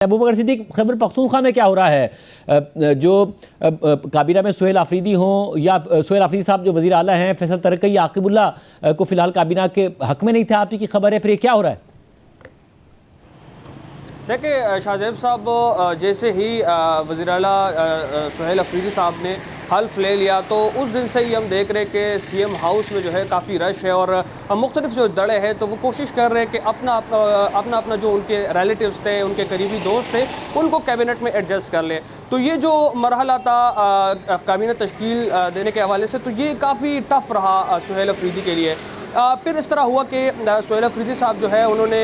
अबू बकर सिद्दीक, खैबर पख्तूनख्वा में क्या हो रहा है? जो काबीना में सुहेल आफरीदी हों या सुहेल आफरीदी साहब जो वज़ीर आला हैं, फैसल तरक्की या आकिबुल्ला को फिलहाल काबीना के हक में नहीं थे, आपकी खबर है, फिर ये क्या हो रहा है? देखिए शाहजेब साहब जैसे ही वज़ीर आला सुहेल आफरीदी साहब ने हल्फ ले लिया तो उस दिन से ही हम देख रहे कि सीएम हाउस में जो है काफ़ी रश है और मुख्तलिफ जो दड़े हैं तो वो कोशिश कर रहे हैं कि अपना जो उनके रिलेटिव्स थे, उनके करीबी दोस्त थे, उनको कैबिनेट में एडजस्ट कर ले। तो ये जो मरहला था काबीना तश्कील देने के हवाले से, तो ये काफ़ी टफ रहा सुहेल आफरीदी के लिए। फिर इस तरह हुआ कि सुहेल आफरीदी साहब जो है उन्होंने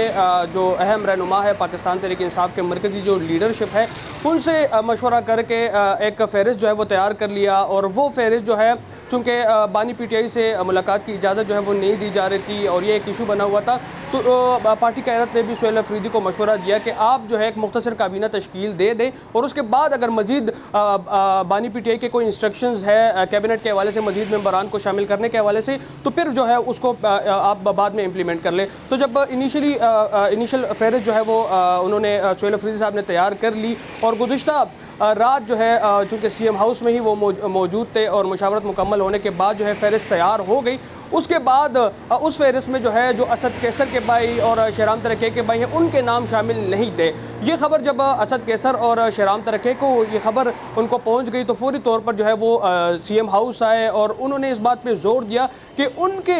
जो अहम रहनुमा है पाकिस्तान तहरीक इंसाफ के मरकज़ी जो लीडरशिप है उनसे मशवरा करके एक फ़हरिस्त जो है वो तैयार कर लिया। और वो फ़हरिस्त जो है चूँकि बानी पीटीआई से मुलाकात की इजाज़त जो है वो नहीं दी जा रही थी और ये एक इशू बना हुआ था, तो पार्टी क़यादत ने भी सुहेल आफरीदी को मशवरा दिया कि आप जो है एक मुख्तसर काबीना तश्कील दे दें और उसके बाद अगर मज़ीद बानी पीटीआई के कोई इंस्ट्रक्शंस है कैबिनेट के हवाले से मज़ीद मेंबरान को शामिल करने के हवाले से, तो फिर जो है उसको आप बाद में इम्प्लीमेंट कर लें। तो जब इनिशियल फ़हरिस्त जो है वो उन्होंने सुहेल आफरीदी साहब ने तैयार कर ली और गुज़िश्ता रात जो है चूँकि सीएम हाउस में ही वो मौजूद थे और मुशावरत मुकम्मल होने के बाद जो है फ़हरिस्त तैयार हो गई। उसके बाद उस फ़हरिस्त में जो है जो असद कैसर के भाई और शहराम तरक्की के भाई हैं उनके नाम शामिल नहीं थे। ये खबर जब असद कैसर और शहराम तरक्की को ये खबर उनको पहुंच गई तो फौरी तौर पर जो है वो सीएम हाउस आए और उन्होंने इस बात पे जोर दिया कि उनके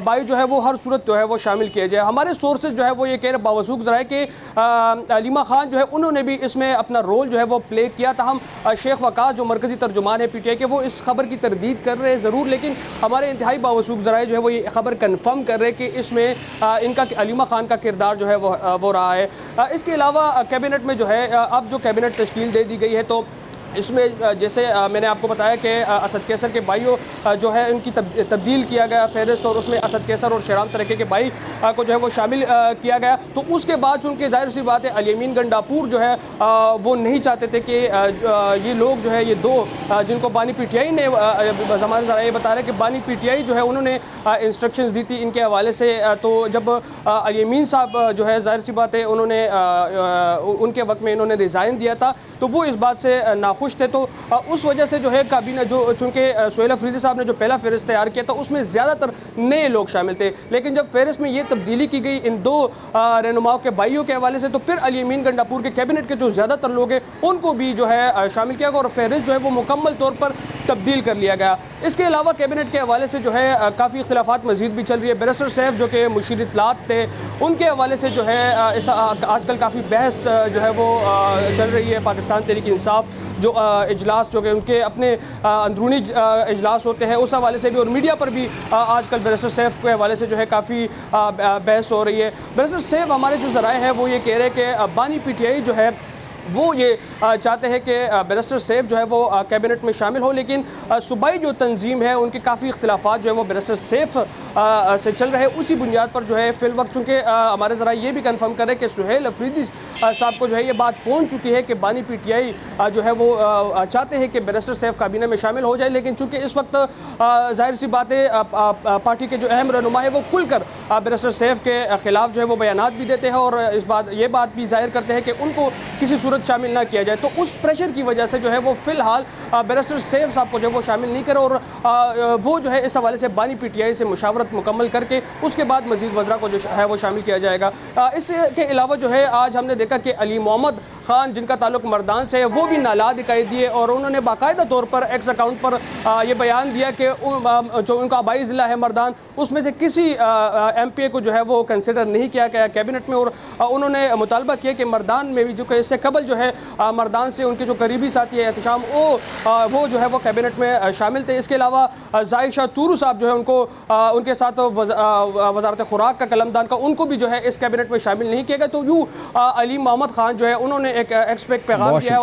भाई जो है वो हर सूरत जो है वो शामिल किया जाए। हमारे सोर्सेज जो है वो ये कह रहे बावसूख ज़राए कि अलीमा खान जो है उन्होंने भी इसमें अपना रोल जो है वो प्ले किया था। हम शेख वकास जो मरकज़ी तर्जुमान है पीटीआई के, वो इस खबर की तरदीद कर रहे हैं ज़रूर, लेकिन हमारे इंतहाई बावसूख ज़राए जो है वो ये खबर कन्फर्म कर रहे हैं कि इसमें इनका अलीमा खान का किरदार जो है वो रहा है। इसके अलावा कैबिनेट में जो है अब जो कैबिनेट तश्कील दे दी गई है तो इसमें जैसे मैंने आपको बताया कि असद कैसर के भाइयों जो है उनकी तब्दील किया गया फ़हरिस्त और उसमें असद कैसर और शहराम तरक्की के भाई को जो है वो शामिल किया गया। तो उसके बाद चूँकि ज़ाहिर सी बात है अली अमीन गंडापुर जो है वो नहीं चाहते थे कि ये लोग जो है ये दो जिनको बानी पीटीआई ने ज़माना ज़रा ये बता रहे कि बानी पीटीआई जो है उन्होंने इंस्ट्रक्शंस दी थी इनके हवाले से। तो जब अली अमीन साहब जो है ज़ाहिर सी बात है उन्होंने उनके वक्त में इन्होंने रिज़ाइन दिया था तो वो इस बात से खुश थे। तो उस वजह से जो है काबीना जो चूँकि सुहेल आफरीदी साहब ने जो पहला फ़हरिस्त तैयार किया था उसमें ज़्यादातर नए लोग शामिल थे, लेकिन जब फ़हरिस्त में ये तब्दीली की गई इन दो रहनुमाओं के भाइयों के हवाले से तो फिर अली अमीन गंडापुर के कैबिनेट के जो ज़्यादातर लोग हैं उनको भी जो है शामिल किया गया और फ़हरिस्त जो है वो मुकम्मल तौर पर तब्दील कर लिया गया। इसके अलावा कैबिनेट के हवाले से जो है काफ़ी इख्तिलाफ़ात मज़ीद भी चल रही है। बैरिस्टर सैफ जो कि मुशीर इत्तलात थे उनके हवाले से जो है आजकल काफ़ी बहस जो है वो चल रही है। पाकिस्तान तहरीक इंसाफ जो इजलास जो कि उनके अपने अंदरूनी इजलास होते हैं उस हवाले से भी और मीडिया पर भी आजकल बैरिस्टर सैफ के हवाले से जो है काफ़ी बहस हो रही है। बैरिस्टर सैफ हमारे जो ज़राए हैं वो ये कह रहे हैं कि बानी पीटीआई जो है वो ये चाहते हैं कि बैरिस्टर सैफ जो है वो कैबिनेट में शामिल हो, लेकिन सूबाई जो तंजीम है उनके काफ़ी इख्तिलाफ़ात जो है वो बैरिस्टर सैफ से चल रहे हैं। उसी बुनियाद पर जो है फिल वक्त चूँकि हमारे ज़रा ये भी कन्फर्म करें कि सुहेल आफरीदी साहब को जो है ये बात पहुंच चुकी है कि बानी पीटीआई जो है वो चाहते हैं कि बैरिस्टर सैफ काबीना में शामिल हो जाए, लेकिन चूँकि इस वक्त ज़ाहिर सी बात है पार्टी के जो अहम रहनुमा है वो खुलकर बैरिस्टर सैफ के ख़िलाफ़ जो है वो बयानात भी देते हैं और ये बात भी ज़ाहिर करते हैं कि उनको किसी सूरत शामिल ना किया जाए। तो उस प्रेशर की वजह से जो है वो फ़िलहाल बैरिस्टर सैफ साहब को जो है वो शामिल नहीं करे और वो जो है इस हवाले से बानी पीटीआई से मुशावरत मुकम्मल करके उसके बाद मज़ीद वज़रा को जो है वो शामिल किया जाएगा। इसके अलावा जो है आज हमने देखा कि अली मोहम्मद खान जिनका ताल्लुक मर्दान से है वो भी नाला दिखाई दिए और उन्होंने बाकायदा तौर पर एक्स अकाउंट पर ये बयान दिया कि जो उनका आबाई ज़िला है मर्दान उसमें से किसी MPA को जो है वो कंसिडर नहीं किया गया कैबिनेट में और उन्होंने मुतालबा किया कि मर्दान में भी जो कि इससे कबल जो है मर्दान से उनके जो करीबी साथी है एहतशाम वो जो है वो कैबिनेट में शामिल थे। इसके अलावा जायशा तूरू साहब जो है उनको उनके साथ वजारत खुराक का कलमदान का उनको भी जो है इस कैबिनेट में शामिल नहीं किया गया। तो यूँ अली मोहम्मद खान जो है उन्होंने एक एक्सपेक्ट पैगाम दिया है।